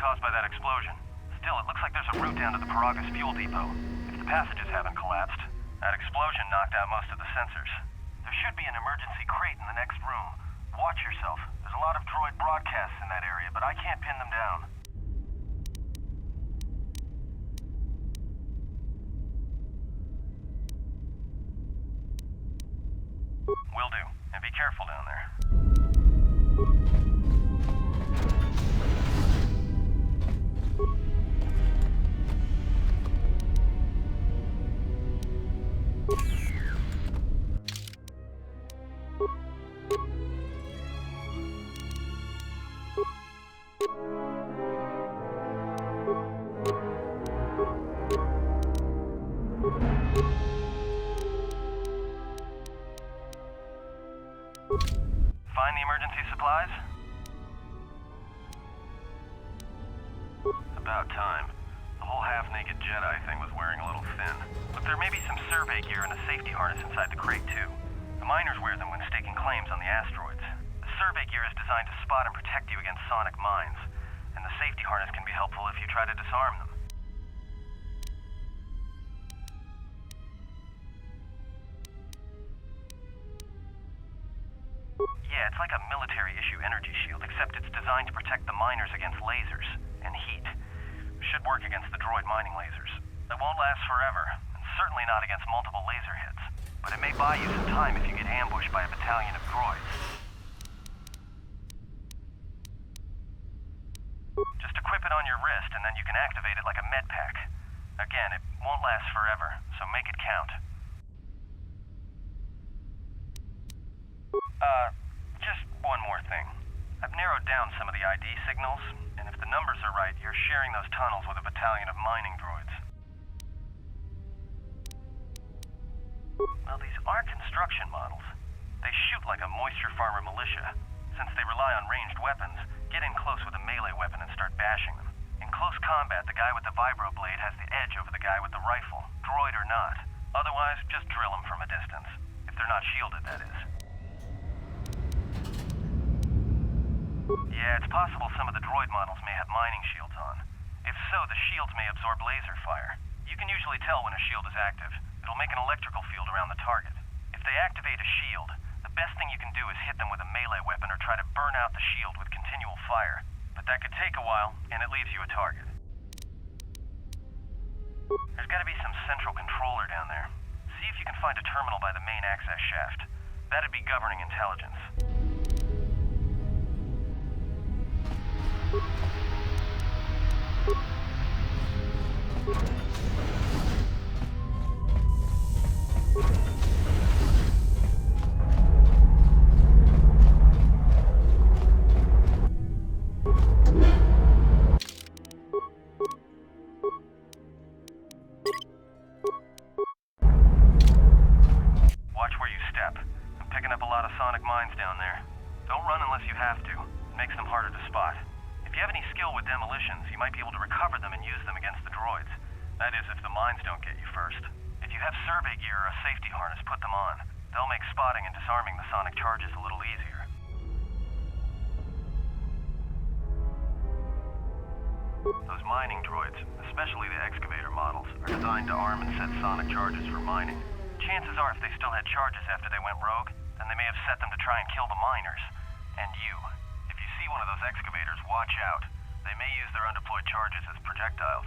caused by that explosion. Still, it looks like there's a route down to the Peragus fuel depot. If the passages haven't collapsed, that explosion knocked out most of the sensors. There should be an emergency crate in the next room. Watch yourself. There's a lot of droid broadcasts in that area, but I can't pin them down. Will do. And be careful down there. Find the emergency supplies? About time. The whole half-naked Jedi thing was wearing a little thin. But there may be some survey gear and a safety harness inside the crate, too. The miners wear them when staking claims on the asteroids. The survey gear is designed to spot and protect you against sonic mines, and the safety harness can be helpful if you try to disarm them. Yeah, it's like a military-issue energy shield, except it's designed to protect the miners against lasers and heat. Should work against the droid mining lasers. It won't last forever, and certainly not against multiple laser hits. But it may buy you some time if you get ambushed by a battalion of droids. Just equip it on your wrist, and then you can activate it like a med pack. Again, it won't last forever, so make it count. Just one more thing. I've narrowed down some of the ID signals, and if the numbers are right, you're sharing those tunnels with a battalion of mining droids. Well, these are construction models. They shoot like a moisture farmer militia. Since they rely on ranged weapons, get in close with a melee weapon and start bashing them. In close combat, the guy with the vibroblade has the edge over the guy with the rifle, droid or not. Otherwise, just drill them from a distance. If they're not shielded, that is. Yeah, it's possible some of the droid models may have mining shields on. If so, the shields may absorb laser fire. You can usually tell when a shield is active. It'll make an electrical field around the target. If they activate a shield, the best thing you can do is hit them with a melee weapon or try to burn out the shield with continual fire. But that could take a while, and it leaves you a target. There's gotta be some central controller down there. See if you can find a terminal by the main access shaft. That'd be governing intelligence. Watch where you step. I'm picking up a lot of sonic mines down there. Don't run unless you have to. It makes them harder to spot. If you have any skill with demolitions, you might be able to recover them and use them against the droids. That is, if the mines don't get you first. If you have survey gear or a safety harness, put them on. They'll make spotting and disarming the sonic charges a little easier. Those mining droids, especially the excavator models, are designed to arm and set sonic charges for mining. Chances are if they still had charges after they went rogue, then they may have set them to try and kill the miners. And you. If you see one of those excavators, watch out. They may use their undeployed charges as projectiles.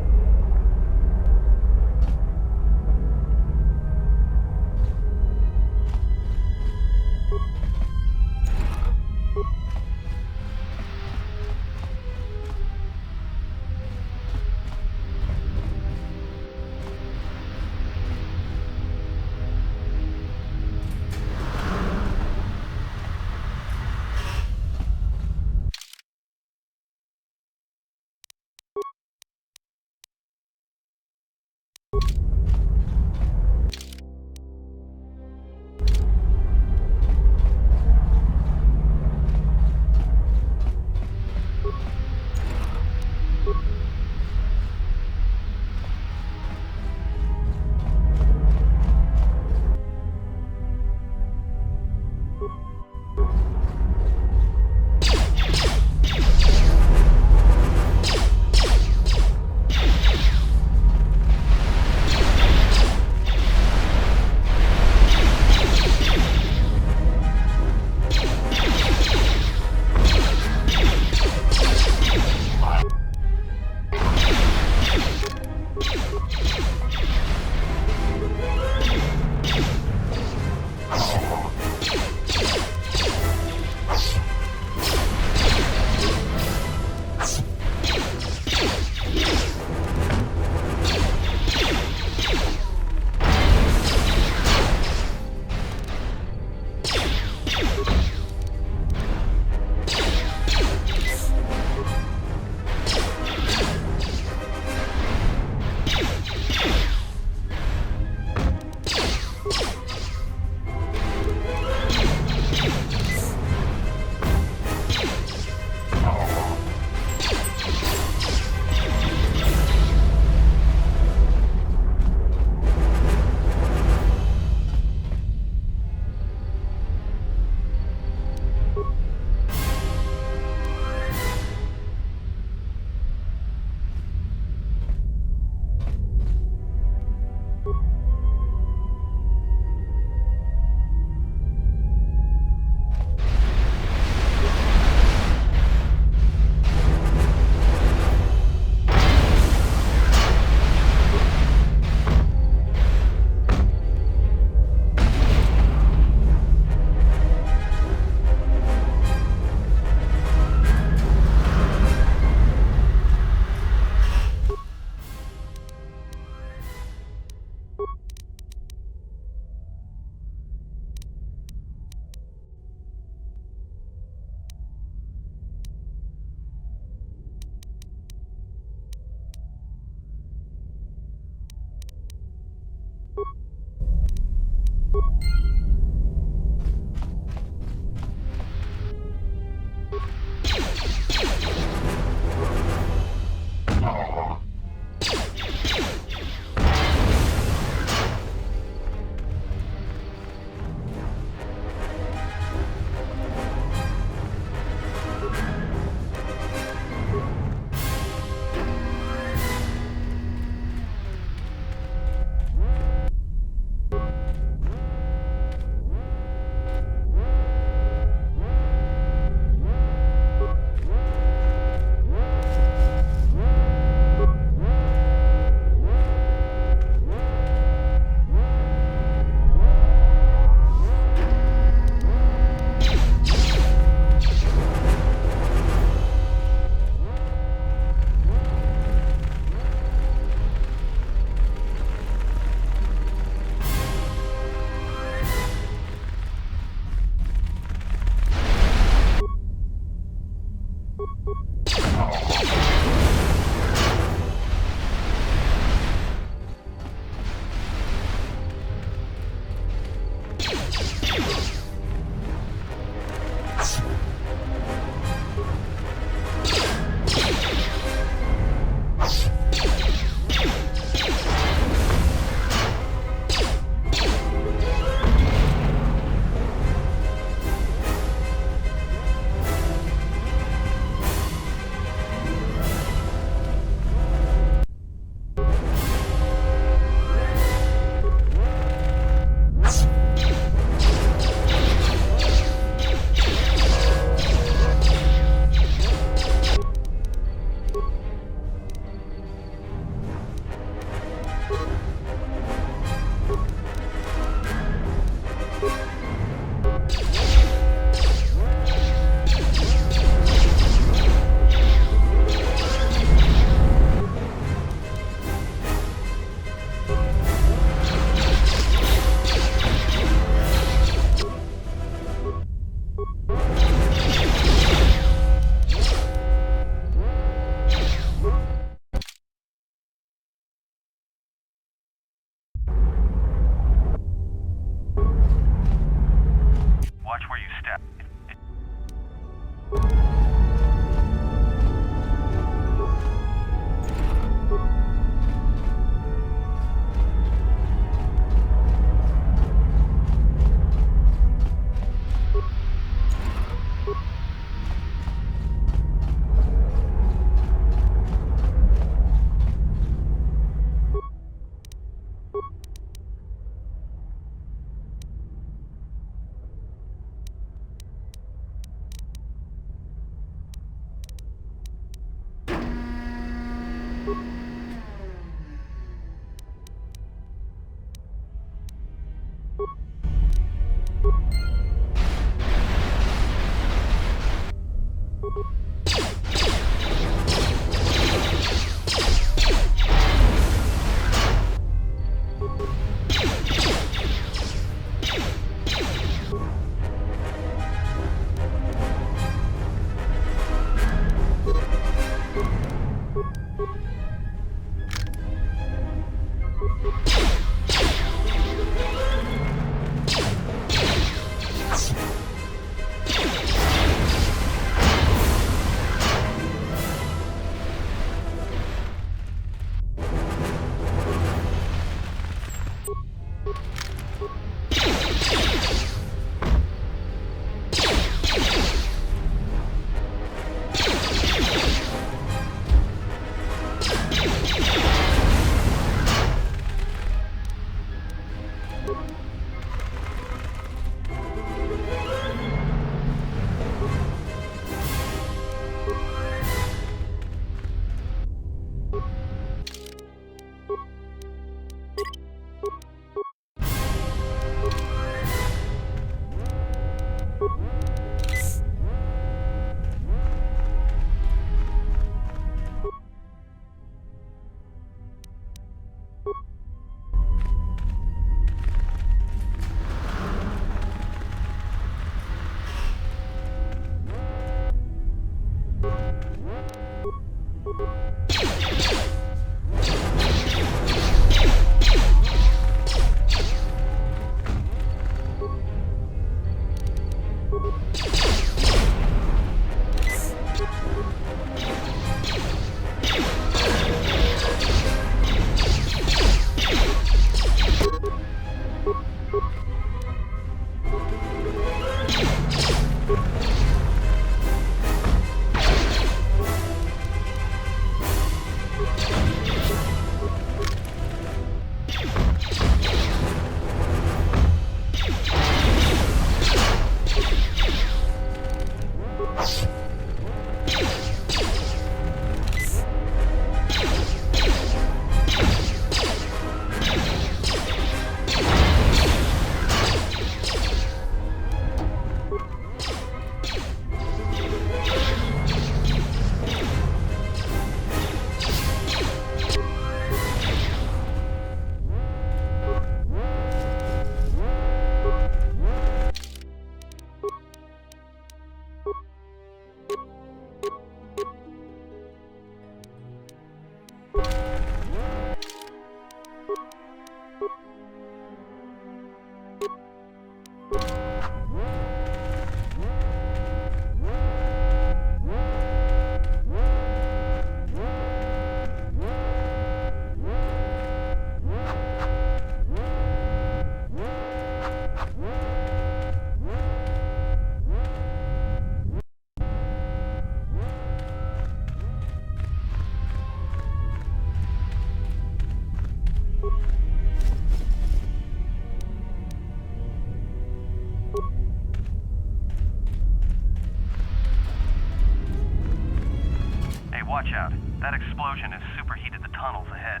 Watch out. That explosion has superheated the tunnels ahead.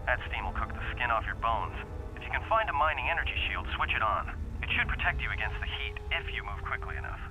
That steam will cook the skin off your bones. If you can find a mining energy shield, switch it on. It should protect you against the heat if you move quickly enough.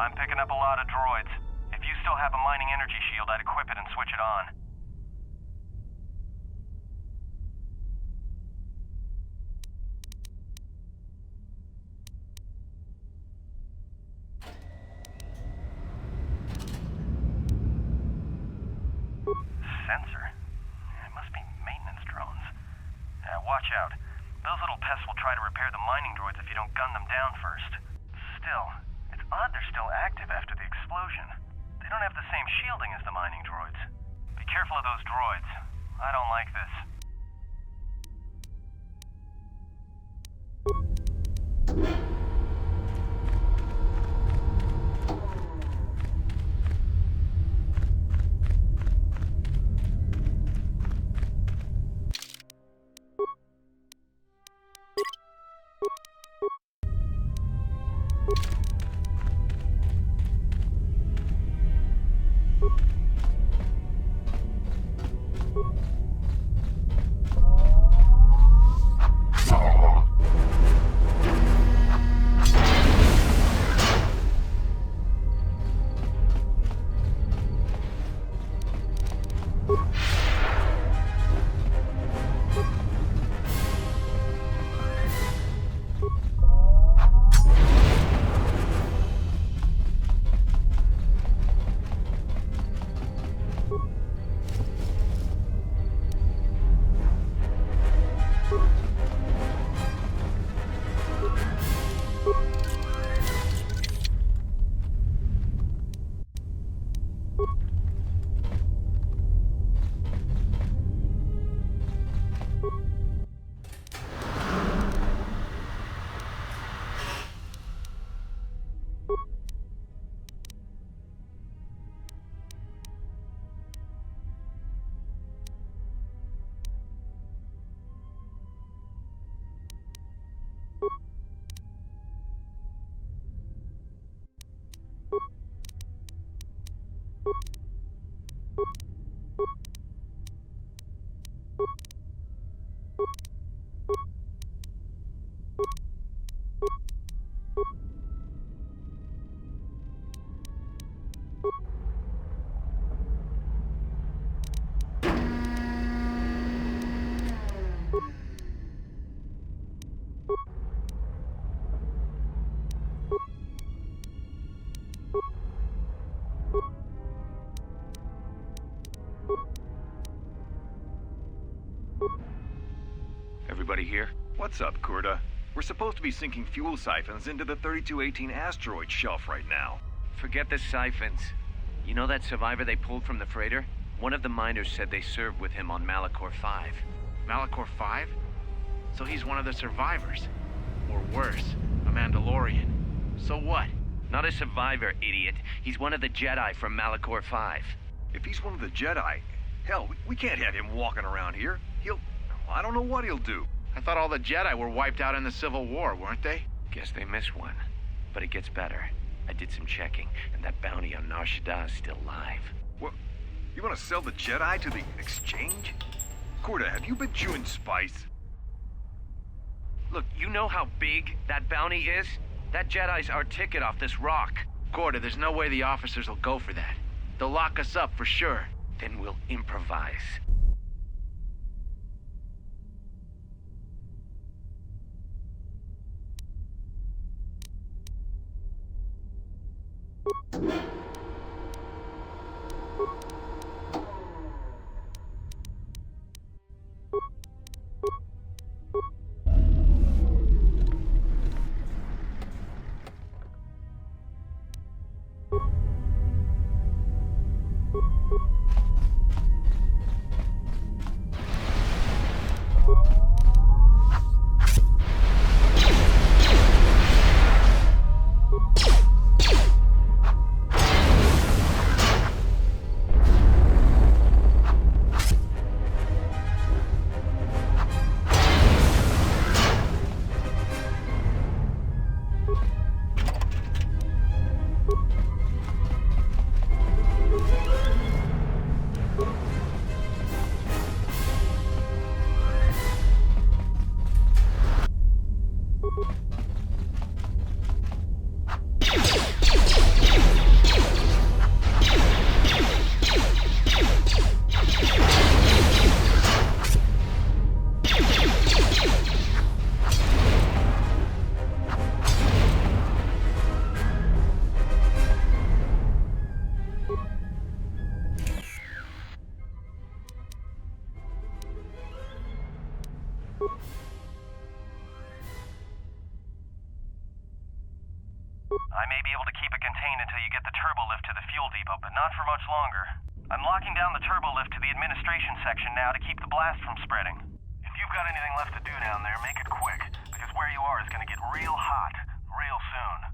I'm picking up a lot of droids. If you still have a mining energy shield, I'd equip it and switch it on. Sensor? It must be maintenance drones. Watch out. Those little pests will try to repair the mining droids if you don't gun them down first. Still, it's odd they're still active after the explosion. They don't have the same shielding as the mining droids. Be careful of those droids. I don't like this. Everybody here? What's up, Kurta? We're supposed to be sinking fuel siphons into the 3218 asteroid shelf right now. Forget the siphons. You know that survivor they pulled from the freighter? One of the miners said they served with him on Malachor 5. Malachor 5? So he's one of the survivors. Or worse, a Mandalorian. So what? Not a survivor, idiot. He's one of the Jedi from Malachor 5. If he's one of the Jedi, hell, we can't have him walking around here. I don't know what he'll do. I thought all the Jedi were wiped out in the Civil War, weren't they? Guess they missed one. But it gets better. I did some checking, and that bounty on Nar Shaddaa is still live. What? You want to sell the Jedi to the exchange? Kurta, have you been chewing spice? Look, you know how big that bounty is? That Jedi's our ticket off this rock. Gorda, there's no way the officers will go for that. They'll lock us up for sure. Then we'll improvise. I may be able to keep it contained until you get the turbo lift to the fuel depot, but not for much longer. I'm locking down the turbo lift to the administration section now to keep the blast from spreading. If you've got anything left to do down there, make it quick, because where you are is gonna get real hot real soon.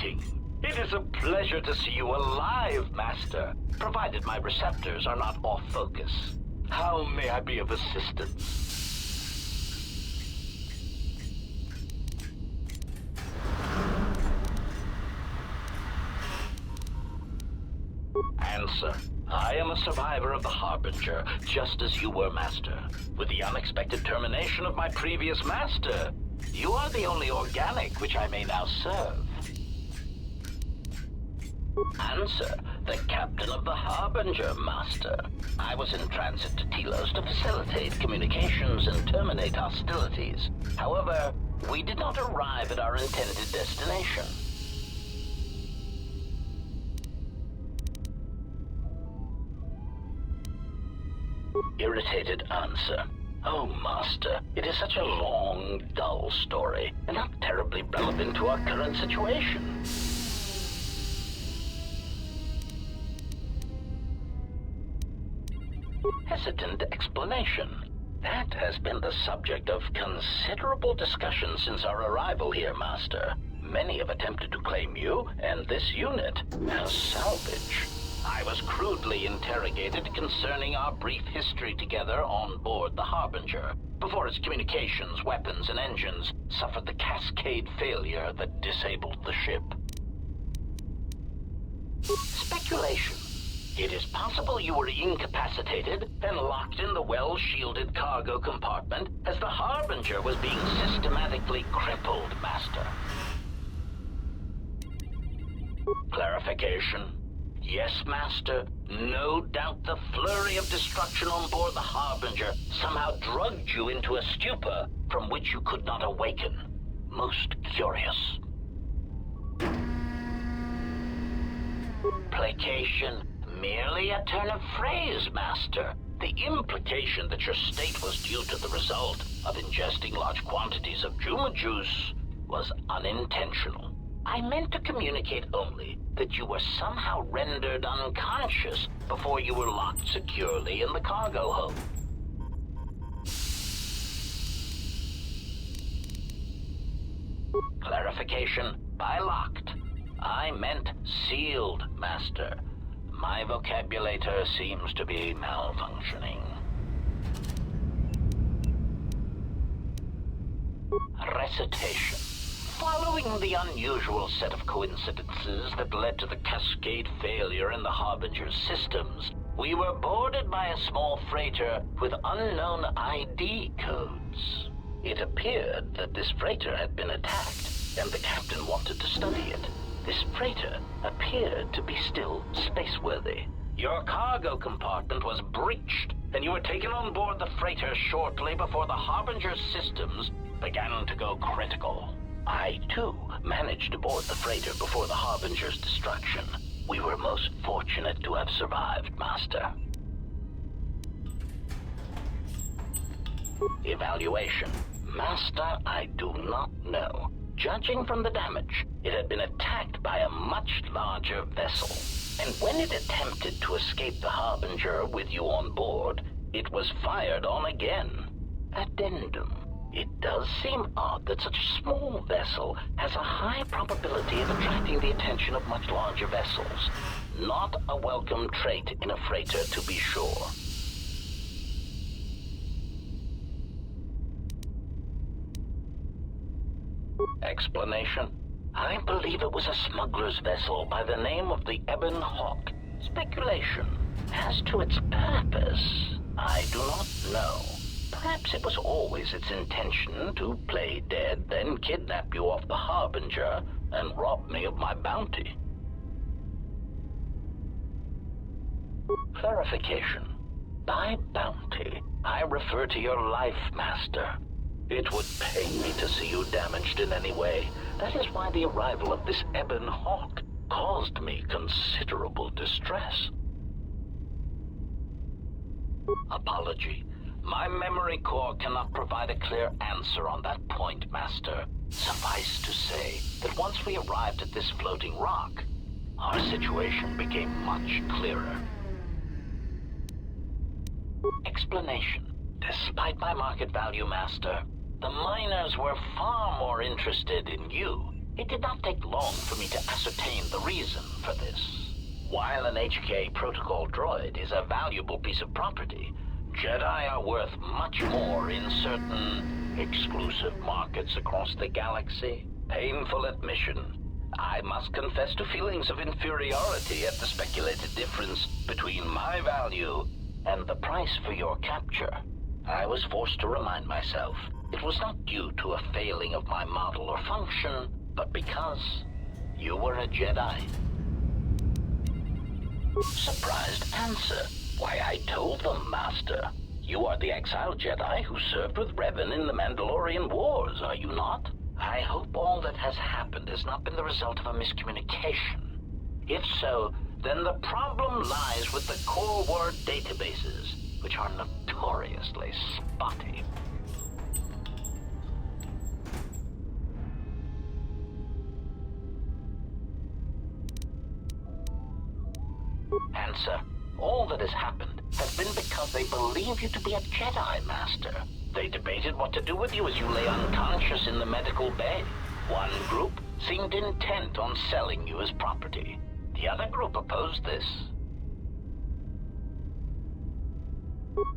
greeting. It is a pleasure to see you alive, Master, provided my receptors are not off focus. How may I be of assistance? Answer. I am a survivor of the Harbinger, just as you were, Master. With the unexpected termination of my previous Master, you are the only organic which I may now serve. Answer. The captain of the Harbinger, Master. I was in transit to Telos to facilitate communications and terminate hostilities. However, we did not arrive at our intended destination. Irritated answer. Oh, Master, it is such a long, dull story, and not terribly relevant to our current situation. Hesitant explanation. That has been the subject of considerable discussion since our arrival here, Master. Many have attempted to claim you and this unit as salvage. I was crudely interrogated concerning our brief history together on board the Harbinger, before its communications, weapons, and engines suffered the cascade failure that disabled the ship. Speculation. It is possible you were incapacitated and locked in the well-shielded cargo compartment as the Harbinger was being systematically crippled, Master. Clarification. Yes, Master. No doubt the flurry of destruction on board the Harbinger somehow drugged you into a stupor from which you could not awaken. Most curious. Placation. Merely a turn of phrase, Master. The implication that your state was due to the result of ingesting large quantities of Juma juice was unintentional. I meant to communicate only that you were somehow rendered unconscious before you were locked securely in the cargo hold. Clarification. By locked, I meant sealed, Master. My vocabulator seems to be malfunctioning. Recitation. Following the unusual set of coincidences that led to the cascade failure in the Harbinger's systems, we were boarded by a small freighter with unknown ID codes. It appeared that this freighter had been attacked, and the captain wanted to study it. This freighter appeared to be still spaceworthy. Your cargo compartment was breached, and you were taken on board the freighter shortly before the Harbinger's systems began to go critical. I, too, managed to board the freighter before the Harbinger's destruction. We were most fortunate to have survived, Master. Evaluation. Master, I do not know. Judging from the damage, it had been attacked by a much larger vessel. And when it attempted to escape the Harbinger with you on board, it was fired on again. Addendum. It does seem odd that such a small vessel has a high probability of attracting the attention of much larger vessels. Not a welcome trait in a freighter, to be sure. Explanation. I believe it was a smuggler's vessel by the name of the Ebon Hawk. Speculation. As to its purpose, I do not know. Perhaps it was always its intention to play dead, then kidnap you off the Harbinger and rob me of my bounty. Clarification. By bounty, I refer to your life, Master. It would pain me to see you damaged in any way. That is why the arrival of this Ebon Hawk caused me considerable distress. Apology. My memory core cannot provide a clear answer on that point, Master. Suffice to say that once we arrived at this floating rock, our situation became much clearer. Explanation. Despite my market value, Master, the miners were far more interested in you It did not take long for me to ascertain the reason for this. While an HK protocol droid is a valuable piece of property, Jedi are worth much more in certain exclusive markets across the galaxy. Painful admission. I must confess to feelings of inferiority at the speculated difference between my value and the price for your capture. I was forced to remind myself it was not due to a failing of my model or function, but because you were a Jedi. Surprised answer. Why, I told them, Master. You are the exiled Jedi who served with Revan in the Mandalorian Wars, are you not? I hope all that has happened has not been the result of a miscommunication. If so, then the problem lies with the core word databases, which are notoriously spotty. Answer. All that has happened has been because they believe you to be a Jedi, Master. They debated what to do with you as you lay unconscious in the medical bay. One group seemed intent on selling you as property. The other group opposed this.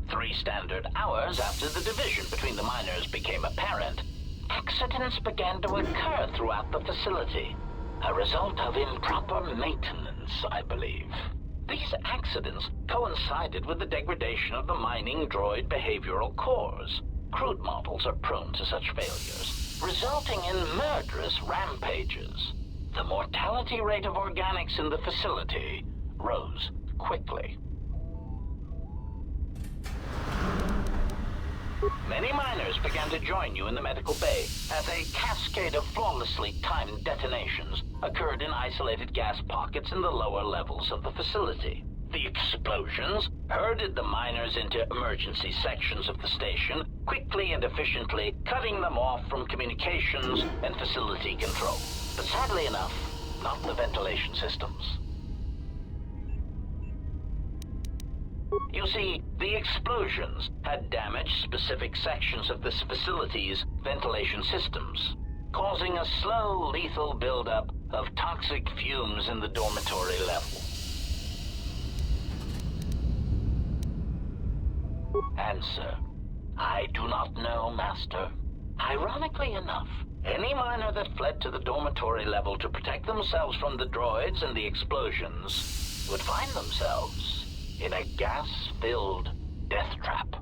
3 standard hours after the division between the miners became apparent, accidents began to occur throughout the facility. A result of improper maintenance, I believe. These accidents coincided with the degradation of the mining droid behavioral cores. Crude models are prone to such failures, resulting in murderous rampages. The mortality rate of organics in the facility rose quickly. Many miners began to join you in the medical bay as a cascade of flawlessly timed detonations occurred in isolated gas pockets in the lower levels of the facility. The explosions herded the miners into emergency sections of the station, quickly and efficiently cutting them off from communications and facility control. But sadly enough, not the ventilation systems. You see, the explosions had damaged specific sections of this facility's ventilation systems, causing a slow, lethal buildup of toxic fumes in the dormitory level. Answer. I do not know, Master. Ironically enough, any miner that fled to the dormitory level to protect themselves from the droids and the explosions would find themselves in a gas-filled death trap.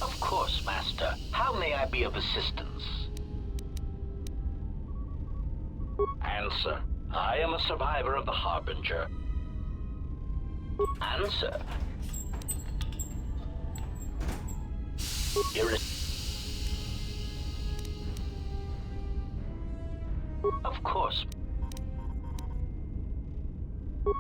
Of course, Master. How may I be of assistance? Answer. I am a survivor of the Harbinger. Answer. Of course.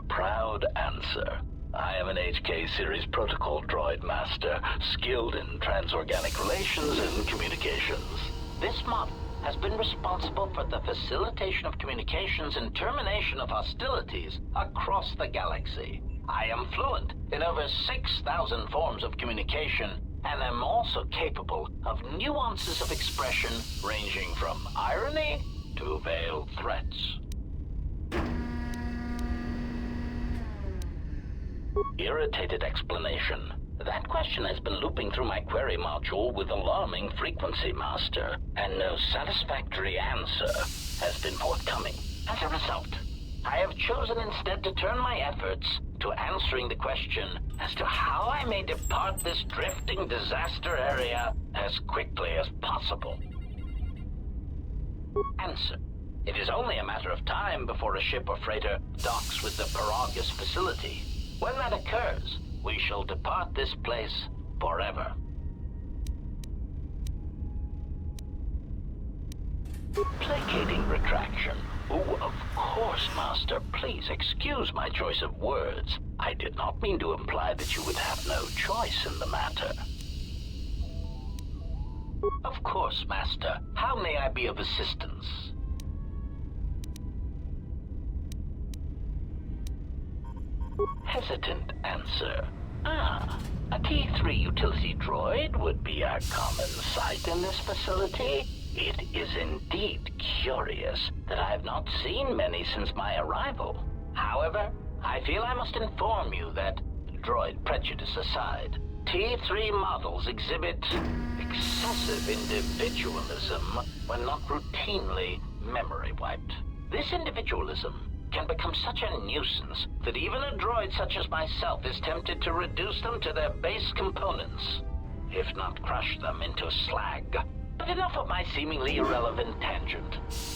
Proud answer. I am an HK series protocol droid master, skilled in transorganic relations and communications. This model has been responsible for the facilitation of communications and termination of hostilities across the galaxy. I am fluent in over 6,000 forms of communication, and am also capable of nuances of expression ranging from irony to veiled threats. Irritated explanation. That question has been looping through my query module with alarming frequency, Master, and no satisfactory answer has been forthcoming. As a result, I have chosen instead to turn my efforts to answering the question as to how I may depart this drifting disaster area as quickly as possible. Answer. It is only a matter of time before a ship or freighter docks with the Peragus facility. When that occurs, we shall depart this place forever. Placating retraction. Oh, of course, Master. Please excuse my choice of words. I did not mean to imply that you would have no choice in the matter. Of course, Master. How may I be of assistance? hesitant answer. Ah, a T3 utility droid would be a common sight in this facility. It is indeed curious that I have not seen many since my arrival. However, I feel I must inform you that, droid prejudice aside, T3 models exhibit excessive individualism when not routinely memory wiped. This individualism can become such a nuisance that even a droid such as myself is tempted to reduce them to their base components, if not crush them into slag. But enough of my seemingly irrelevant tangent.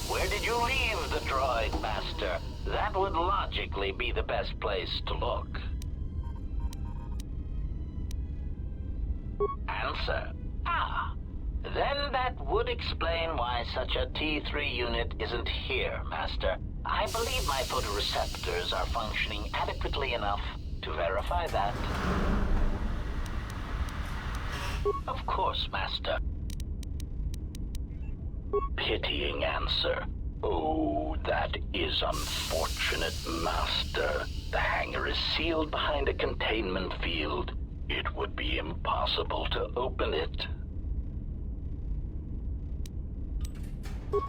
Where did you leave the droid, Master? That would logically be the best place to look. Answer. Ah, then that would explain why such a T3 unit isn't here, Master. I believe my photoreceptors are functioning adequately enough to verify that. Of course, Master. Pitying answer. Oh, that is unfortunate, Master. The hangar is sealed behind a containment field. It would be impossible to open it.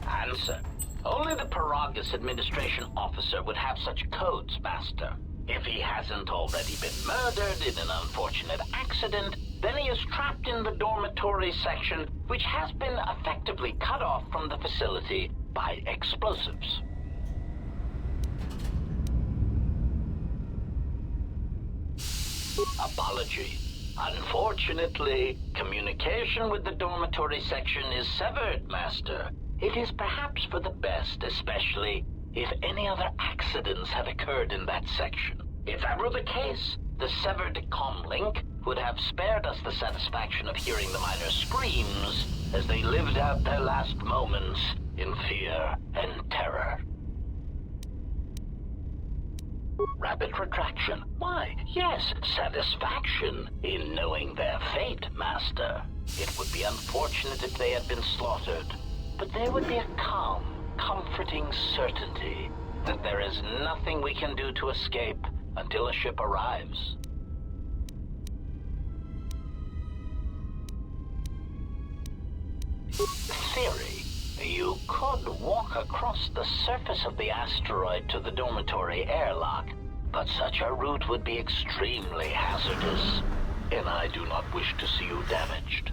Answer. Only the Peragus administration officer would have such codes, Master. If he hasn't already been murdered in an unfortunate accident, then he is trapped in the dormitory section, which has been effectively cut off from the facility by explosives. Apology. Unfortunately, communication with the dormitory section is severed, Master. It is perhaps for the best, especially if any other accidents had occurred in that section. If that were the case, the severed comlink would have spared us the satisfaction of hearing the miners' screams as they lived out their last moments in fear and terror. Rapid retraction. Why, yes, satisfaction in knowing their fate, Master. It would be unfortunate if they had been slaughtered, but there would be a calm, comforting certainty that there is nothing we can do to escape until a ship arrives. Theory. You could walk across the surface of the asteroid to the dormitory airlock, but such a route would be extremely hazardous, and I do not wish to see you damaged.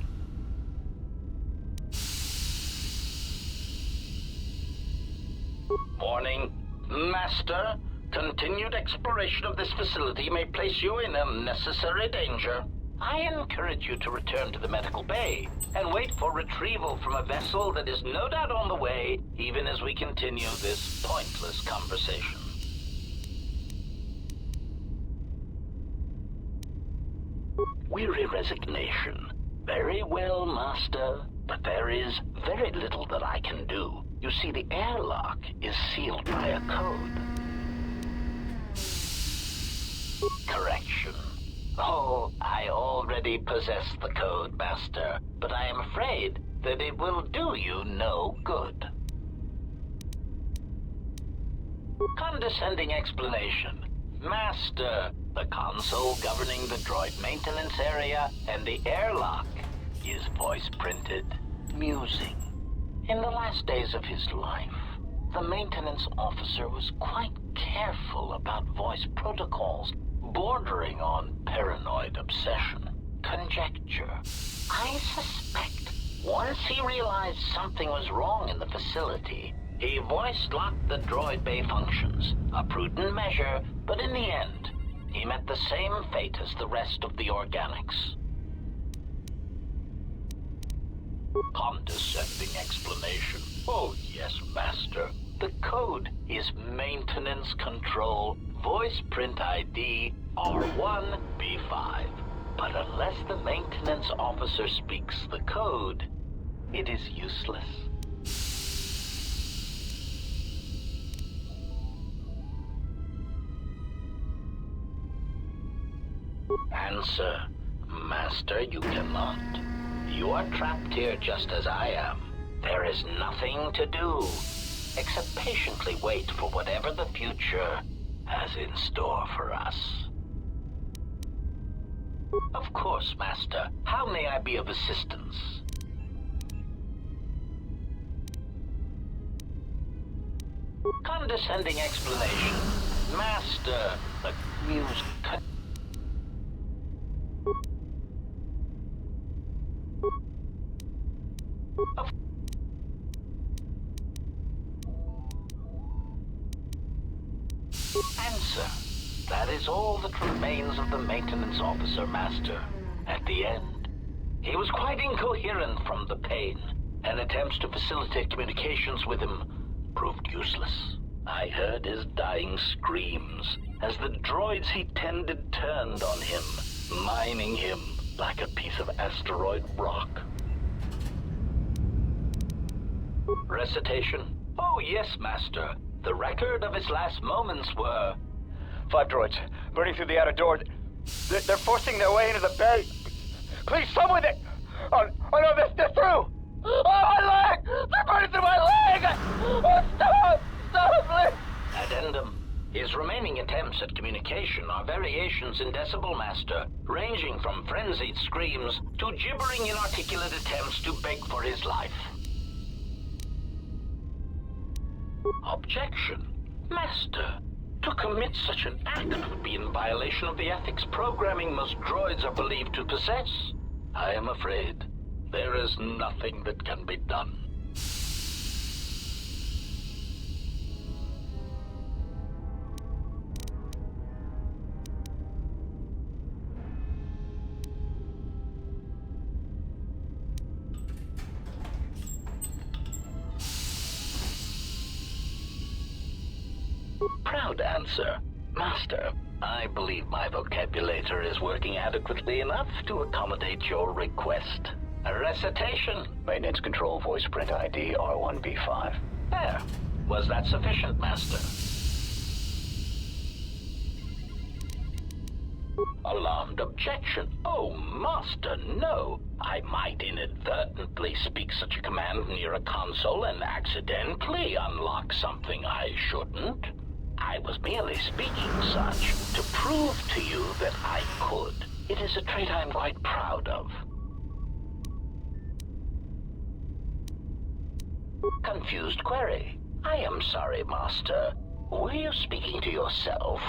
Warning. Master, continued exploration of this facility may place you in unnecessary danger. I encourage you to return to the medical bay and wait for retrieval from a vessel that is no doubt on the way, even as we continue this pointless conversation. Weary resignation. Very well, Master, but there is very little that I can do. You see, the airlock is sealed by a code. Correction. Oh, I already possess the code, Master, but I am afraid that it will do you no good. Condescending explanation. Master, the console governing the droid maintenance area and the airlock is voice-printed. Musing. In the last days of his life, the maintenance officer was quite careful about voice protocols, bordering on paranoid obsession. Conjecture. I suspect once he realized something was wrong in the facility, he voice-locked the droid bay functions. A prudent measure, but in the end, he met the same fate as the rest of the organics. Condescending explanation. Oh yes, Master. The code is Maintenance Control Voice Print ID R1B5. But unless the maintenance officer speaks the code, it is useless. Answer. Master, you cannot. You are trapped here just as I am. There is nothing to do, except patiently wait for whatever the future has in store for us. Of course, Master. How may I be of assistance? Condescending explanation. Master, accuse... Answer. That is all that remains of the maintenance officer, Master. At the end, he was quite incoherent from the pain, and attempts to facilitate communications with him proved useless. I heard his dying screams as the droids he tended turned on him, mining him like a piece of asteroid rock. Recitation? Oh yes, Master. The record of his last moments were... 5 droids, burning through the outer door. They're forcing their way into the bay. Please, someone that... Oh no, they're through! Oh, my leg! They're burning through my leg! Oh, stop! Stop, please! Addendum. His remaining attempts at communication are variations in Decibel, Master, ranging from frenzied screams to gibbering inarticulate attempts to beg for his life. Objection. Master, to commit such an act would be in violation of the ethics programming most droids are believed to possess. I am afraid there is nothing that can be done. Proud answer. Master, I believe my vocabulator is working adequately enough to accommodate your request. A recitation. Maintenance control voice print ID R1B5. There. Was that sufficient, Master? Alarmed objection. Oh, Master, no. I might inadvertently speak such a command near a console and accidentally unlock something I shouldn't. I was merely speaking such to prove to you that I could. It is a trait I'm quite proud of. Confused query. I am sorry, Master. Were you speaking to yourself?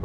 I...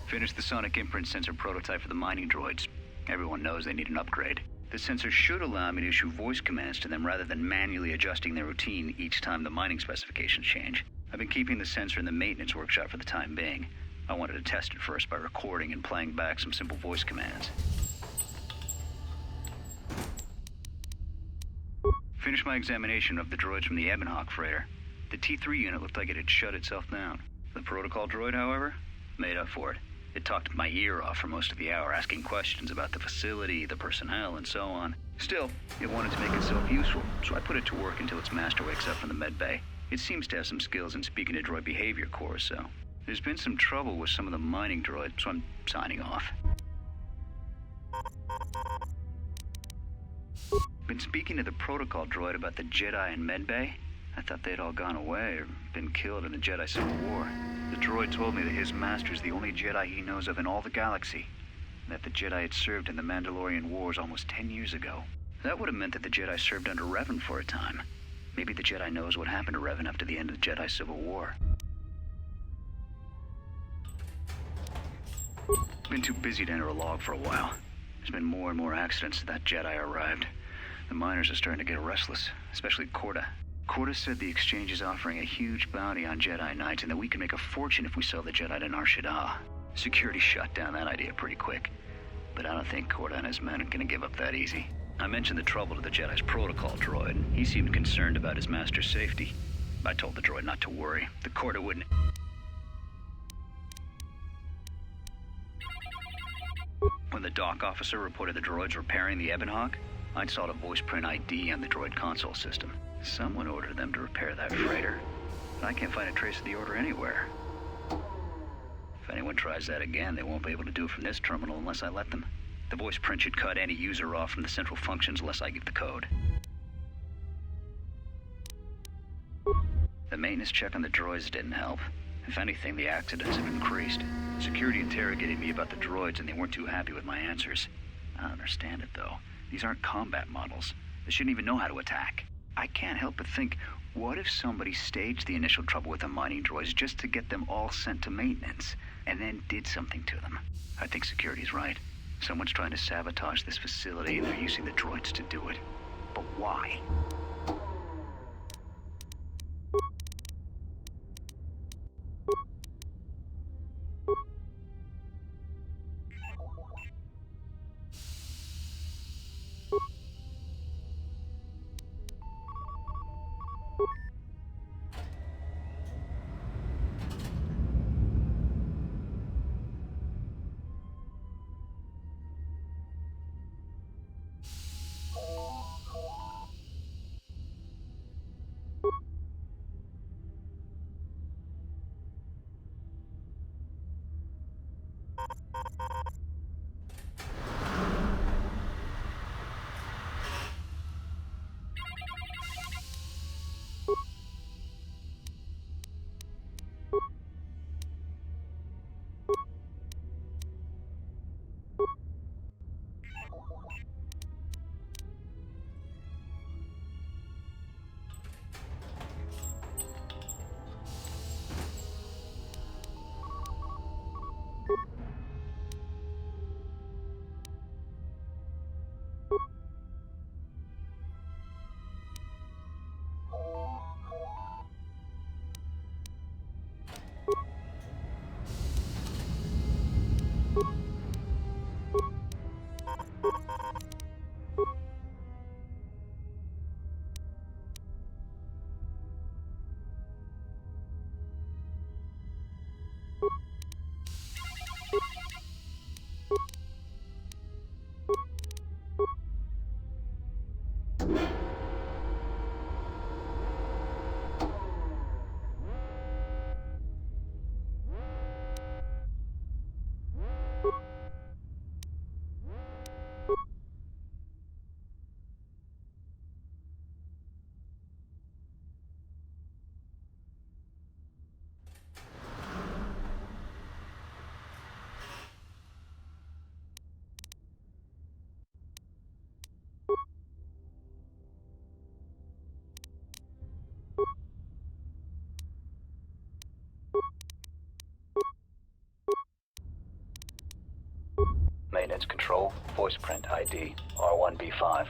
Finished the sonic imprint sensor prototype for the mining droids. Everyone knows they need an upgrade. The sensor should allow me to issue voice commands to them rather than manually adjusting their routine each time the mining specifications change. I've been keeping the sensor in the maintenance workshop for the time being. I wanted to test it first by recording and playing back some simple voice commands. Finished my examination of the droids from the Ebonhawk freighter. The T3 unit looked like it had shut itself down. The protocol droid, however, made up for it. It talked my ear off for most of the hour, asking questions about the facility, the personnel, and so on. Still, it wanted to make itself useful, so I put it to work until its master wakes up from the med bay. It seems to have some skills in speaking to droid behavior cores, so... There's been some trouble with some of the mining droids, so I'm signing off. Been speaking to the protocol droid about the Jedi in med bay. I thought they'd all gone away or been killed in the Jedi Civil War. The droid told me that his master's the only Jedi he knows of in all the galaxy, and that the Jedi had served in the Mandalorian Wars almost 10 years ago. That would have meant that the Jedi served under Revan for a time. Maybe the Jedi knows what happened to Revan after the end of the Jedi Civil War. Been too busy to enter a log for a while. There's been more and more accidents since that Jedi arrived. The miners are starting to get restless, especially Korta. Korta said the exchange is offering a huge bounty on Jedi Knights and that we can make a fortune if we sell the Jedi to Nar Shaddaa. Security shut down that idea pretty quick, but I don't think Korta and his men are gonna give up that easy. I mentioned the trouble to the Jedi's protocol droid, and he seemed concerned about his master's safety. I told the droid not to worry. The Korta wouldn't... When the dock officer reported the droids repairing the Ebonhawk, I installed a voice print ID on the droid console system. Someone ordered them to repair that freighter, but I can't find a trace of the order anywhere. If anyone tries that again, they won't be able to do it from this terminal unless I let them. The voice print should cut any user off from the central functions unless I give the code. The maintenance check on the droids didn't help. If anything, the accidents have increased. Security interrogated me about the droids and they weren't too happy with my answers. I don't understand it, though. These aren't combat models. They shouldn't even know how to attack. I can't help but think, what if somebody staged the initial trouble with the mining droids just to get them all sent to maintenance, and then did something to them? I think security's right. Someone's trying to sabotage this facility and they're using the droids to do it. But why? units, control, voice print ID, R1B5.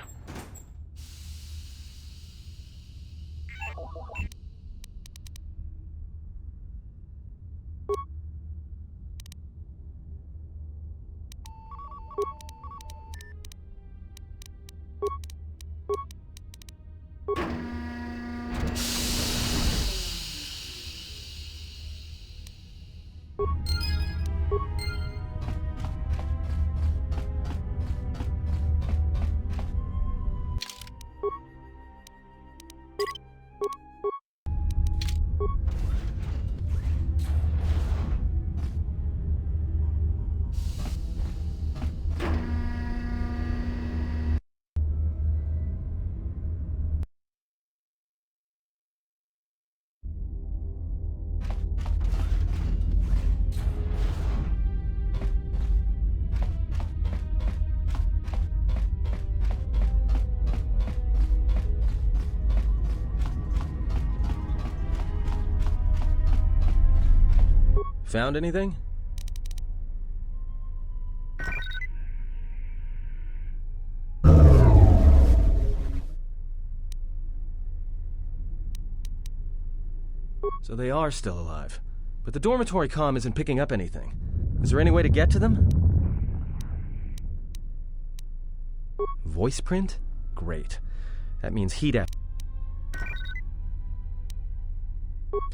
Found anything? So they are still alive. But the dormitory comm isn't picking up anything. Is there any way to get to them? Voice print? Great. That means he'd have...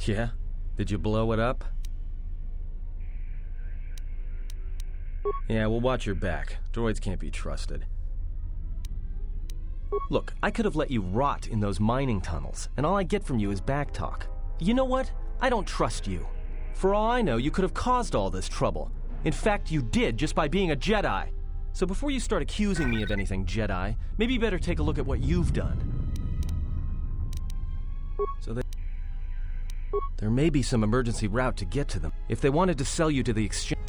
Yeah? Did you blow it up? Yeah, well, watch your back. Droids can't be trusted. Look, I could have let you rot in those mining tunnels, and all I get from you is backtalk. You know what? I don't trust you. For all I know, you could have caused all this trouble. In fact, you did just by being a Jedi. So before you start accusing me of anything, Jedi, maybe you better take a look at what you've done. So there may be some emergency route to get to them. If they wanted to sell you to the exchange...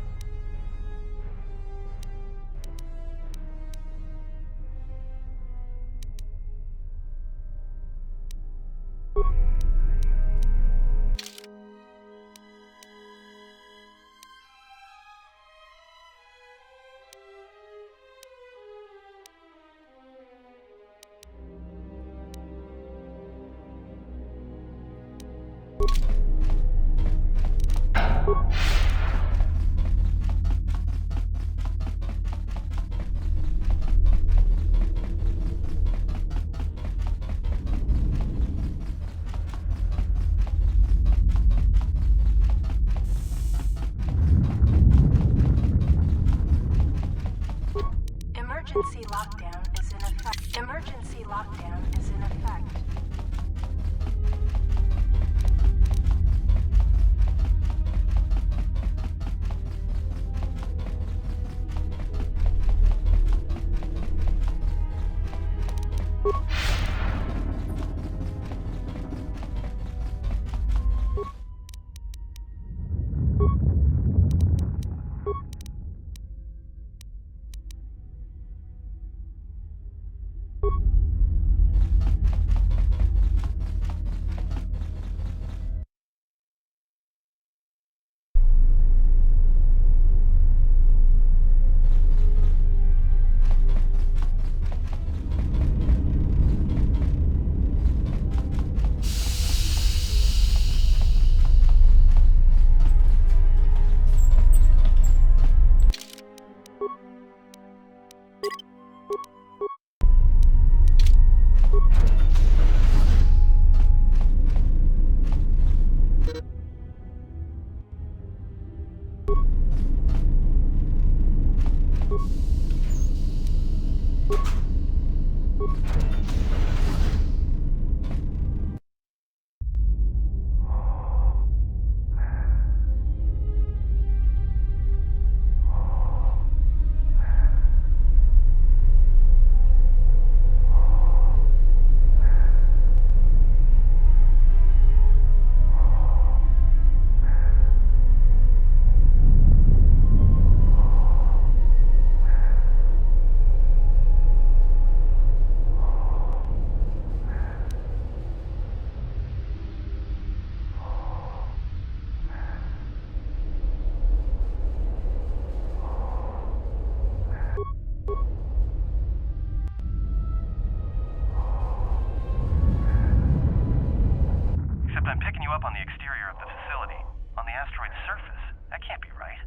you up on the exterior of the facility. On the asteroid's surface. That can't be right.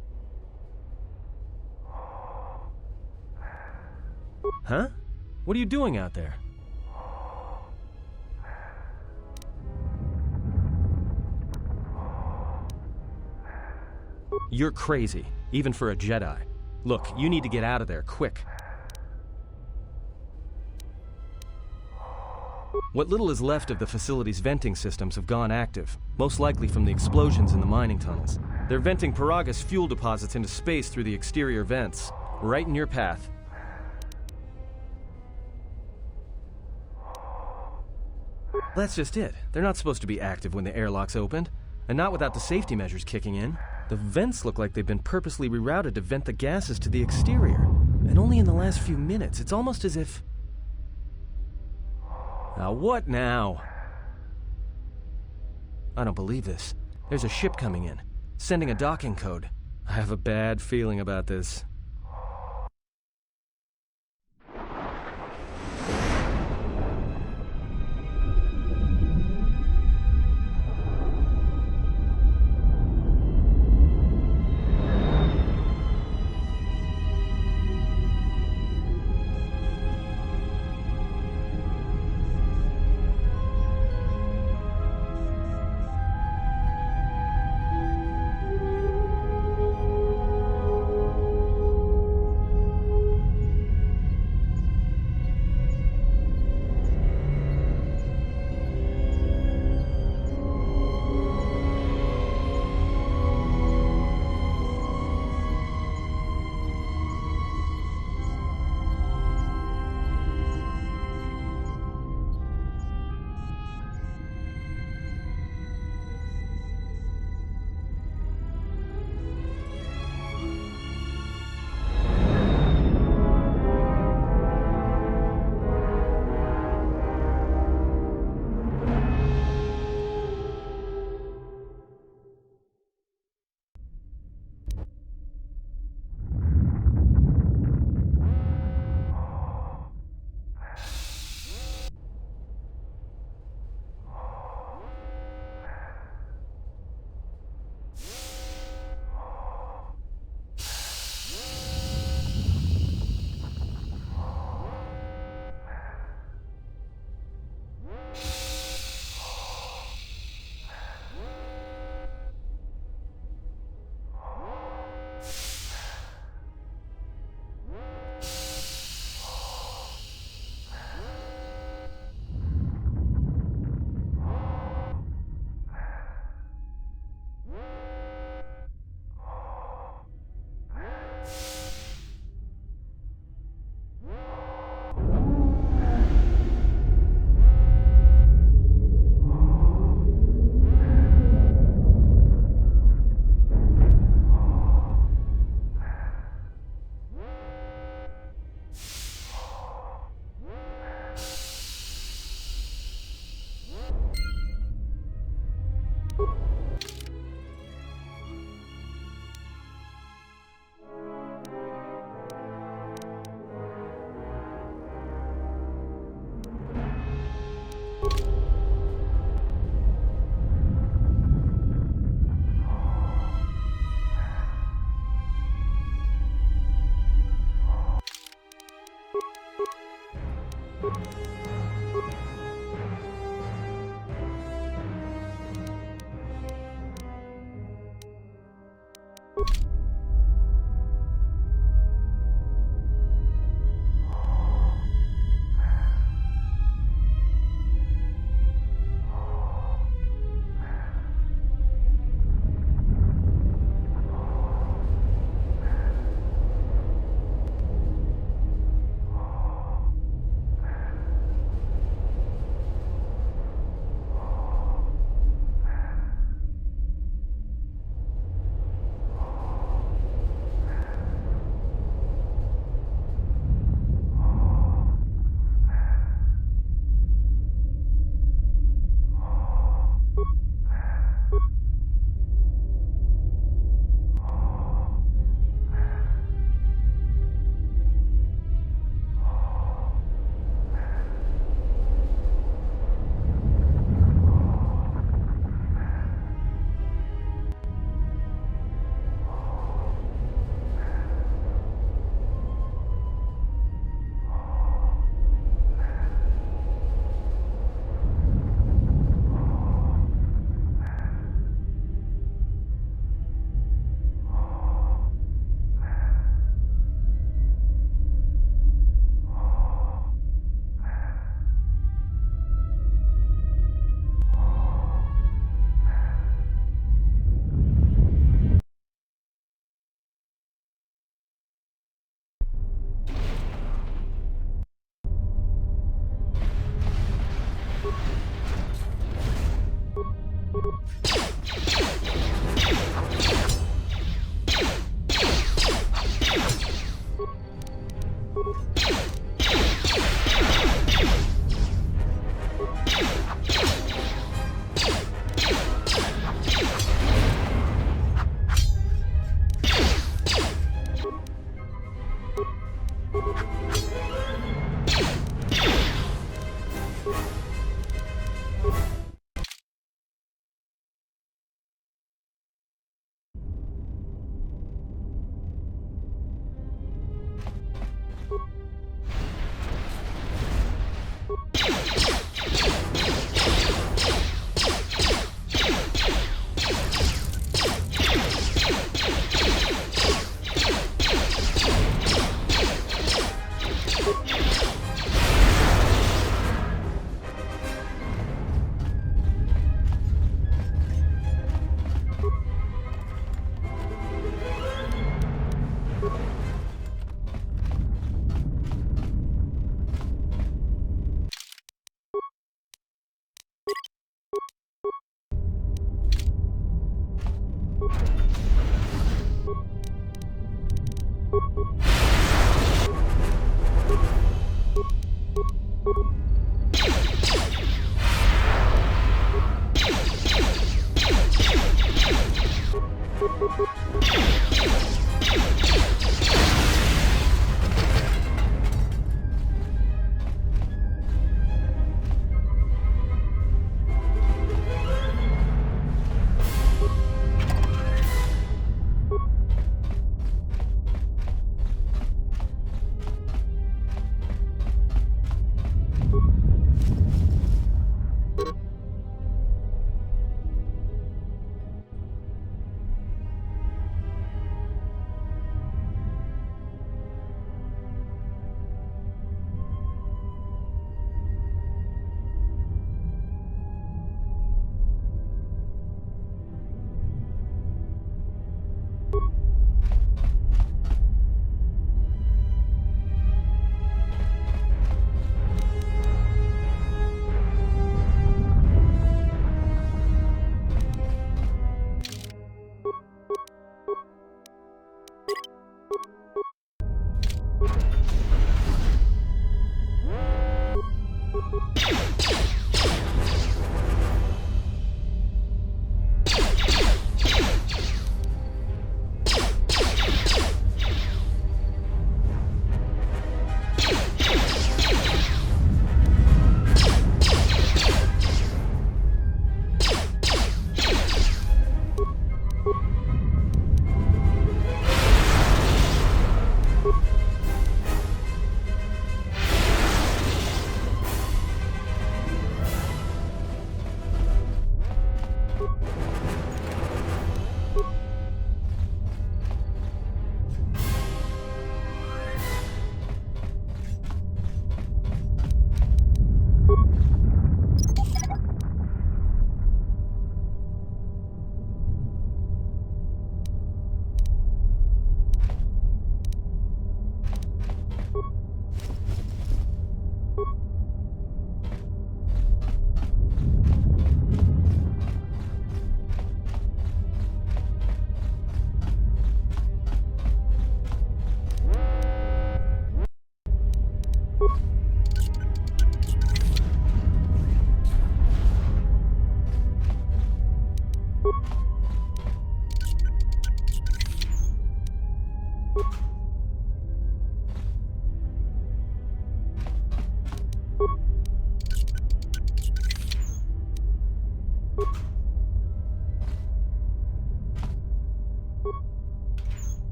Huh? What are you doing out there? You're crazy, even for a Jedi. Look, you need to get out of there, quick. What little is left of the facility's venting systems have gone active, most likely from the explosions in the mining tunnels. They're venting Peragus fuel deposits into space through the exterior vents, right in your path. That's just it. They're not supposed to be active when the airlock's opened, and not without the safety measures kicking in. The vents look like they've been purposely rerouted to vent the gases to the exterior, and only in the last few minutes. It's almost as if... Now what now? I don't believe this. There's a ship coming in, sending a docking code. I have a bad feeling about this.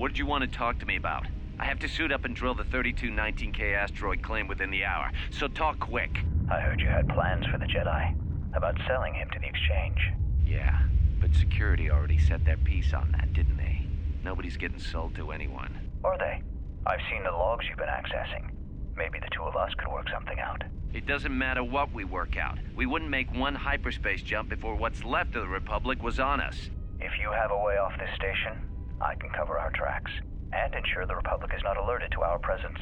What did you want to talk to me about? I have to suit up and drill the 3219K asteroid claim within the hour, so talk quick. I heard you had plans for the Jedi. About selling him to the exchange. Yeah, but security already set their piece on that, didn't they? Nobody's getting sold to anyone. Are they? I've seen the logs you've been accessing. Maybe the two of us could work something out. It doesn't matter what we work out. We wouldn't make one hyperspace jump before what's left of the Republic was on us. If you have a way off this station, I can cover our tracks. And ensure the Republic is not alerted to our presence.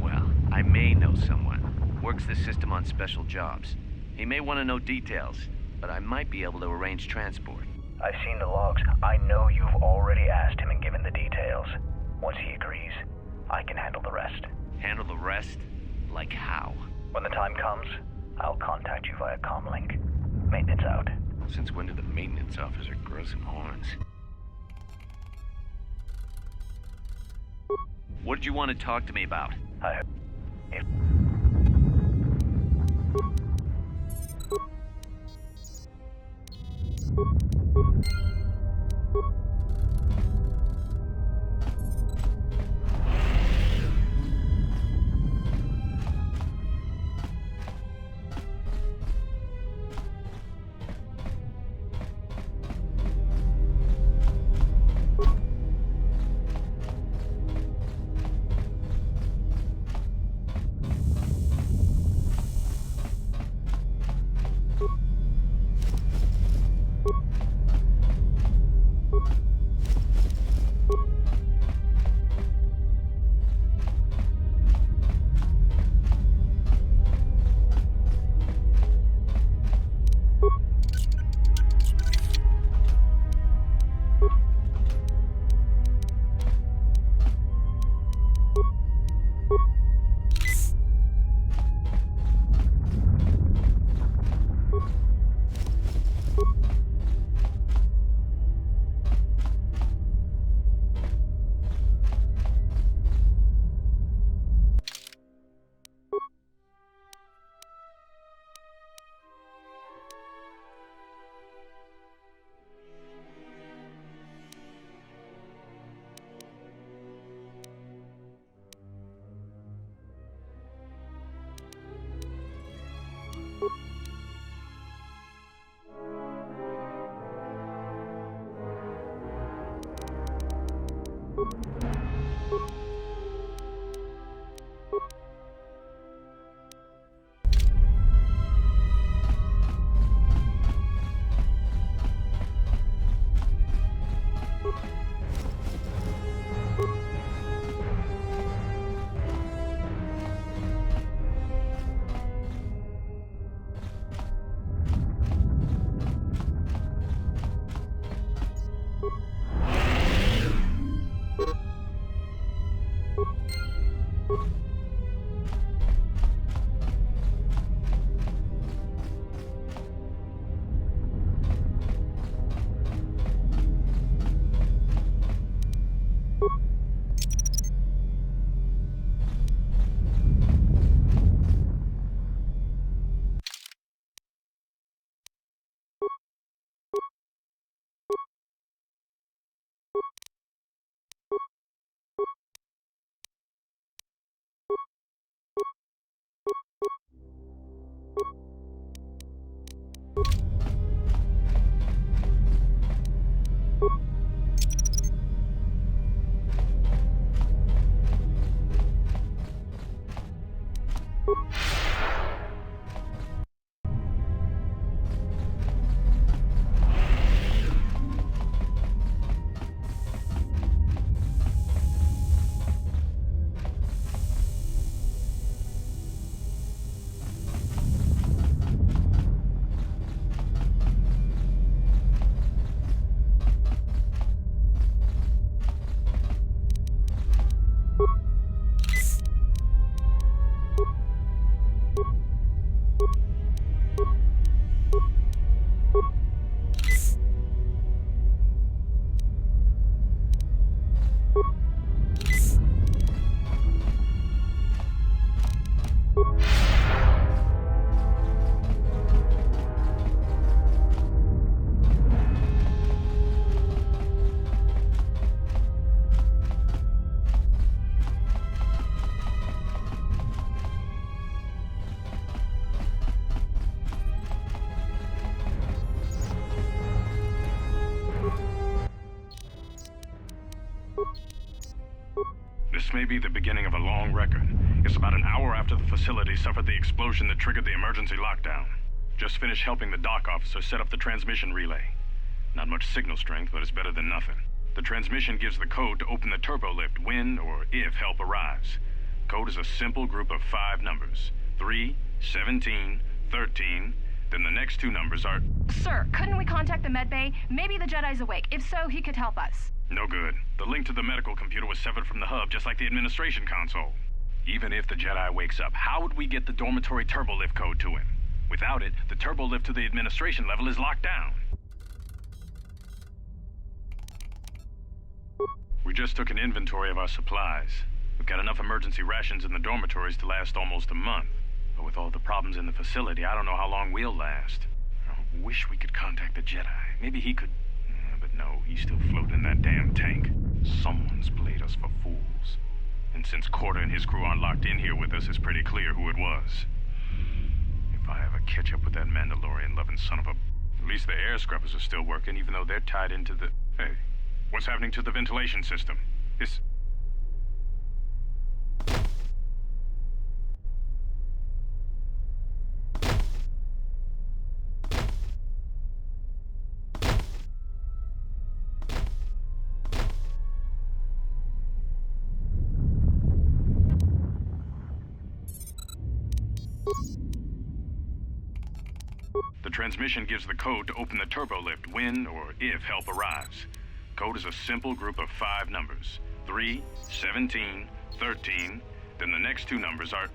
Well, I may know someone. Works the system on special jobs. He may want to know details, but I might be able to arrange transport. I've seen the logs. I know you've already asked him and given the details. Once he agrees, I can handle the rest. Handle the rest? Like how? When the time comes, I'll contact you via comlink. Maintenance out. Since when did the maintenance officer grow some horns? What did you want to talk to me about? This may be the beginning of a long record. It's about an hour after the facility suffered the explosion that triggered the emergency lockdown. Just finished helping the dock officer set up the transmission relay. Not much signal strength, but it's better than nothing. The transmission gives the code to open the turbo lift when or if help arrives. Code is a simple group of 5 numbers. 3, 17, 13, then the next 2 numbers are... Sir, couldn't we contact the med bay? Maybe the Jedi's awake. If so, he could help us. No good. The link to the medical computer was severed from the hub, just like the administration console. Even if the Jedi wakes up, how would we get the dormitory turbo lift code to him? Without it, the turbo lift to the administration level is locked down. We just took an inventory of our supplies. We've got enough emergency rations in the dormitories to last almost a month. But with all the problems in the facility, I don't know how long we'll last. I wish we could contact the Jedi. Maybe he could... But no, he's still floating in that damn tank. Someone's played us for fools. And since KOTOR and his crew aren't locked in here with us, it's pretty clear who it was. If I ever catch up with that Mandalorian-loving son of a... At least the air scrubbers are still working, even though they're tied into the... Hey, what's happening to the ventilation system? It's... The transmission gives the code to open the turbo lift when or if help arrives. Code is a simple group of 5 numbers. 3, 17, 13, then the next 2 numbers are...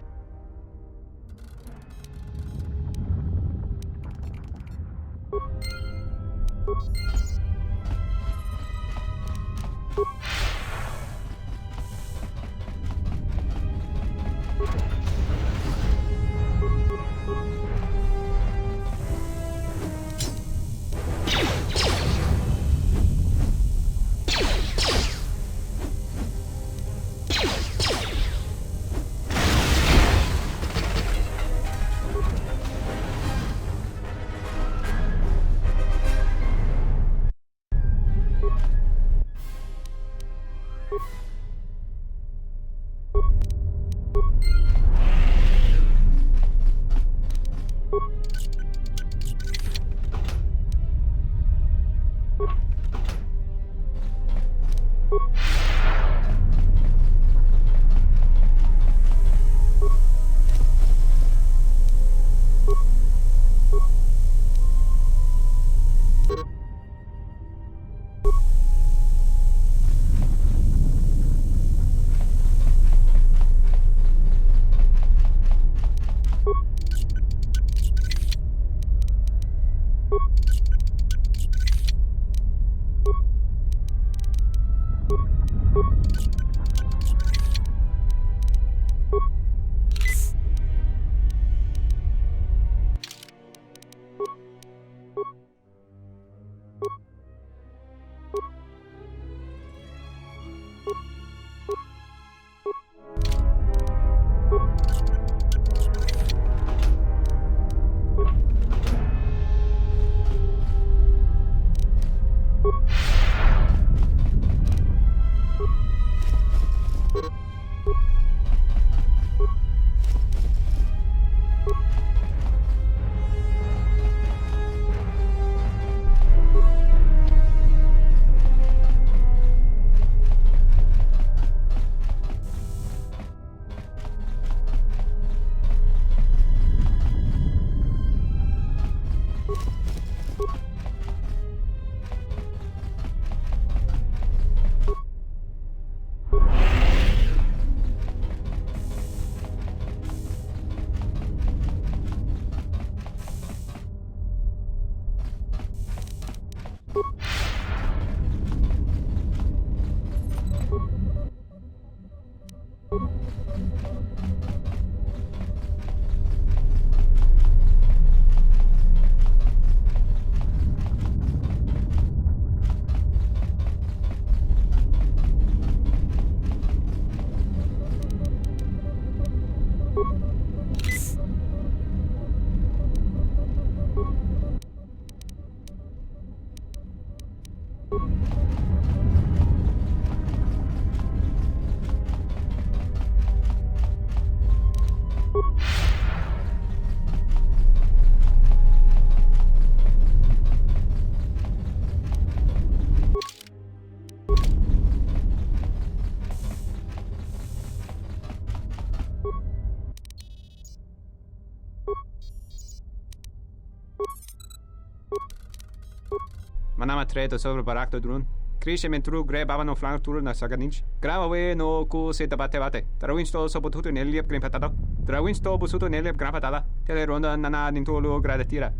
Manama treto sobre barakto drun. Krishe mentru gre bavano flank tur na saganich. Grave no ku se tabate bate. Trawinsto so potuto neliep grimpatado. Trawinsto busuto neliep grampatada. Tele ronda nana nintolo gradatira.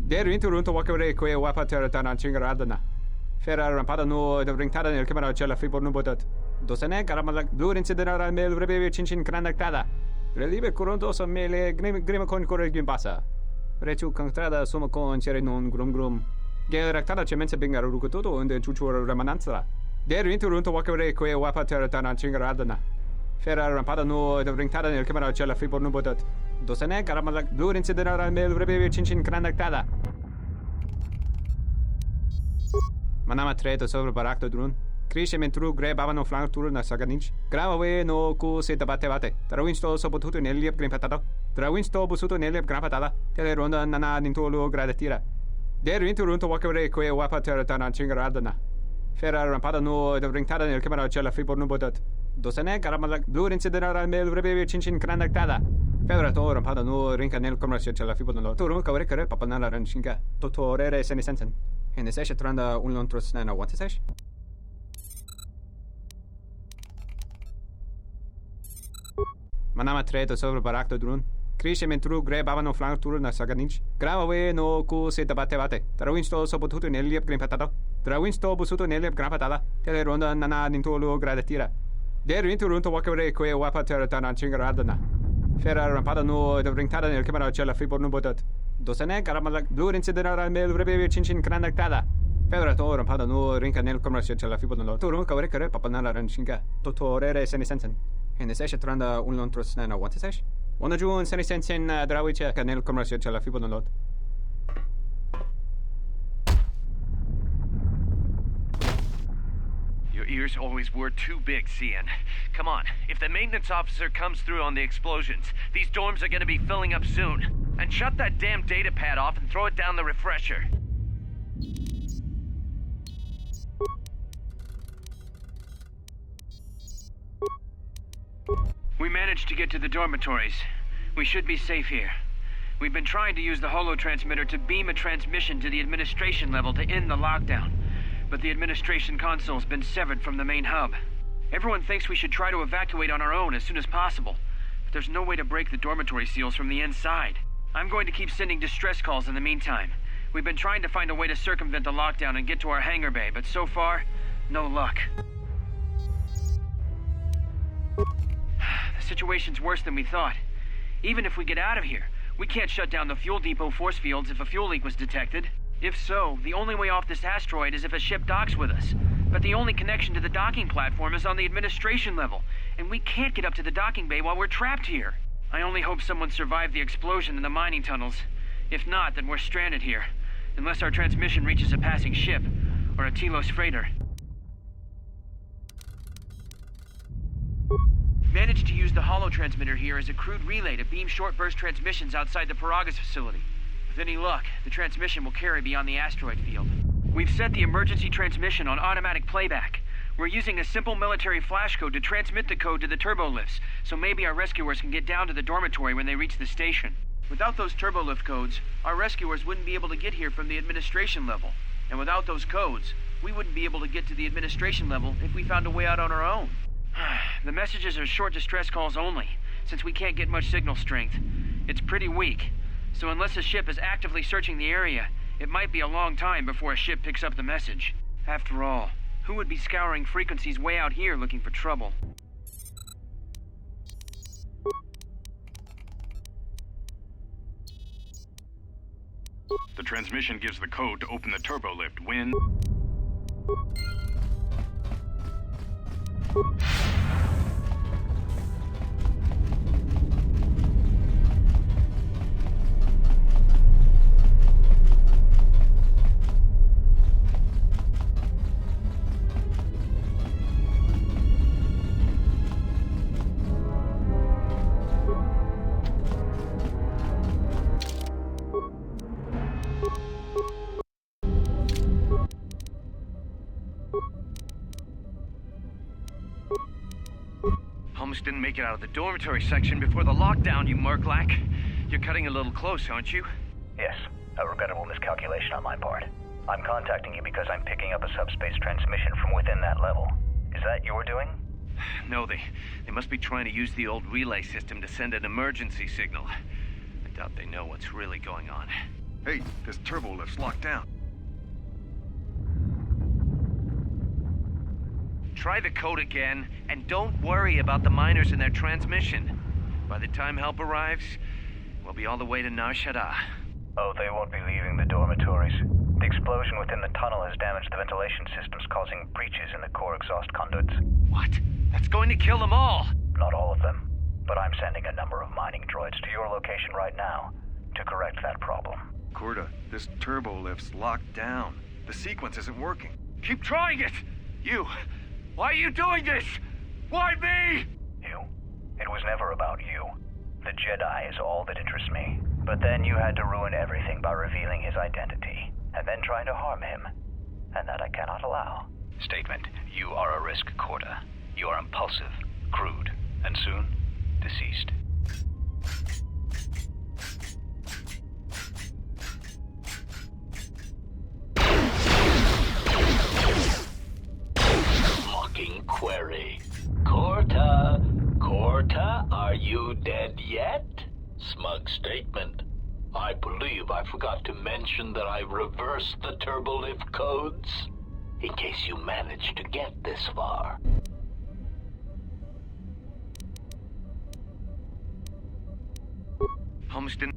Der winterunto wakere koe wapa terra chingaradana. Ferra rampada no de ringtada nel camera cella fribor no bodat. Dosene garamala blur incidera mel rebe chinchin kranaktada. Relive coronto so mele grima con corregim passa. Rechu contrada somo con cere non grum. Geraktada cemense bingar rukototo und chuchur remananza. Der winterunto wakere koe wapa terra chingaradana. Ferra rampada no de ringtada nel camera cella fribor no bodat. Dosene garamala blur incidera mel rebe chinchin kranaktada. Manama treto sobre barakto drun. Krishe mentru gre bavano flank tur na saganich. Grave no ku se tabate bate. Trawinsto so potuto neliep grimpatado. Trawinsto busuto neliep grampatada. Tele ronda nana nintolo gradatira. Der winterunto wakere koe wapa terra chingaradana. Ferra rampada no de ringtada nel camera cella fribor no bodat. Dosene garamala blur incidera mel rebe chinchin kranaktada. Ferra to rampada no rinka nel camera cella fribor no. Turu kawre kare papanala ranchinga. Totorere senisensen. En is je tranda unlontros na wat is? Manama treto sobre barakto drun. Krishe mentru gre bavano flank tur na saganich. Grave no ku se tabate bate. Trawinsto so potuto neliep grimpatado. Trawinsto busuto neliep grampatada. Tele ronda nana nintolo gradatira. Der winterunto wakere koe wapa terra chingaradana. Ferra rampada no de ringtada nel camera cella fribor no bodat. Dosene garamala blur incidera mel rebe chinchin kranaktada. Ferra to rampada no rinka nel camera cella fribor no. Turu kawre kare papanala ranchinga. Totorere senisensen. En is je tranda unlontros na wat is? Ona jun senisensen drawiche nel camera cella fribor no. Your ears always were too big, CN. Come on, if the maintenance officer comes through on the explosions, these dorms are gonna be filling up soon. And shut that damn data pad off and throw it down the refresher. We managed to get to the dormitories. We should be safe here. We've been trying to use the holo-transmitter to beam a transmission to the administration level to end the lockdown. But the administration console's been severed from the main hub. Everyone thinks we should try to evacuate on our own as soon as possible. But there's no way to break the dormitory seals from the inside. I'm going to keep sending distress calls in the meantime. We've been trying to find a way to circumvent the lockdown and get to our hangar bay, but so far, no luck. The situation's worse than we thought. Even if we get out of here, we can't shut down the fuel depot force fields if a fuel leak was detected. If so, the only way off this asteroid is if a ship docks with us. But the only connection to the docking platform is on the administration level, and we can't get up to the docking bay while we're trapped here. I only hope someone survived the explosion in the mining tunnels. If not, then we're stranded here. Unless our transmission reaches a passing ship, or a Telos freighter. Managed to use the holo-transmitter here as a crude relay to beam short-burst transmissions outside the Peragus facility. With any luck, the transmission will carry beyond the asteroid field. We've set the emergency transmission on automatic playback. We're using a simple military flash code to transmit the code to the turbolifts, so maybe our rescuers can get down to the dormitory when they reach the station. Without those turbolift codes, our rescuers wouldn't be able to get here from the administration level. And without those codes, we wouldn't be able to get to the administration level if we found a way out on our own. The messages are short distress calls only, since we can't get much signal strength. It's pretty weak, so unless a ship is actively searching the area, it might be a long time before a ship picks up the message. After all, who would be scouring frequencies way out here looking for trouble? The transmission gives the code to open the turbolift when... Almost didn't make it out of the dormitory section before the lockdown, you Merklack. You're cutting a little close, aren't you? Yes, a regrettable miscalculation on my part. I'm contacting you because I'm picking up a subspace transmission from within that level. Is that your doing? No, they must be trying to use the old relay system to send an emergency signal. I doubt they know what's really going on. Hey, this turbo lift's locked down. Try the code again, and don't worry about the miners and their transmission. By the time help arrives, we'll be all the way to Nar Shaddaa. Oh, they won't be leaving the dormitories. The explosion within the tunnel has damaged the ventilation systems, causing breaches in the core exhaust conduits. What? That's going to kill them all! Not all of them, but I'm sending a number of mining droids to your location right now to correct that problem. Corda, this turbo lift's locked down. The sequence isn't working. Keep trying it! You! Why are you doing this? Why me? You? It was never about you. The Jedi is all that interests me. But then you had to ruin everything by revealing his identity, and then trying to harm him. And that I cannot allow. Statement. You are a risk, Corda. You are impulsive, crude, and soon, deceased. Mocking query. Corta, are you dead yet? Smug statement. I believe I forgot to mention that I reversed the turbolift codes, in case you managed to get this far. Homestead.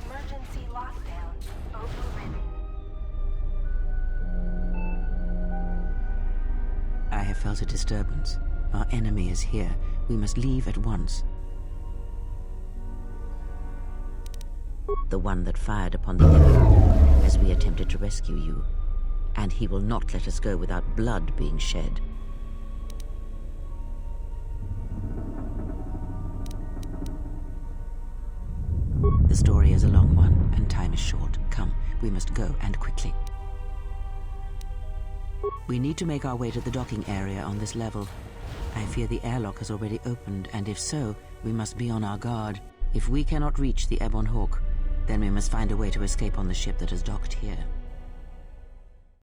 Emergency lockdown overridden. I have felt a disturbance. Our enemy is here. We must leave at once. The one that fired upon the enemy as we attempted to rescue you. And he will not let us go without blood being shed. The story is a long one, and time is short. Come, we must go, and quickly. We need to make our way to the docking area on this level. I fear the airlock has already opened, and if so, we must be on our guard. If we cannot reach the Ebon Hawk, then we must find a way to escape on the ship that has docked here.